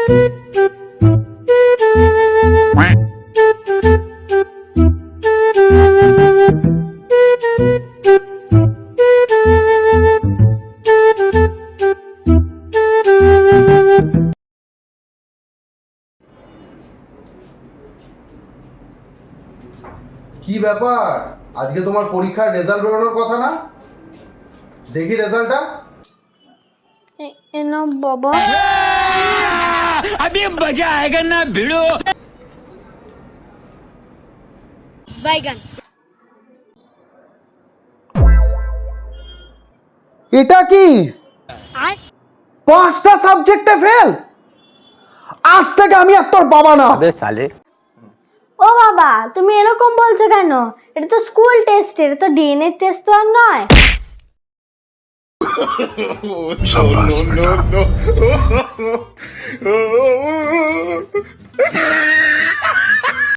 কি ব্যাপার, আজকে তোমার পরীক্ষার রেজাল্ট বেরোনোর কথা না? দেখি রেজাল্টটা। না বাবা, अभी मजा आएगा ना भिड़ो। বাইগান। এটা কি 5টা সাবজেক্টে ফেল? আজ থেকে আমি আর তোর বাবা না। अबे साले ও বাবা, তুমি এরকম বলছো কেন? এটা তো স্কুল টেস্ট, এটা তো ডিএনএ টেস্ট তো আর নয়। शाबाश बेटा।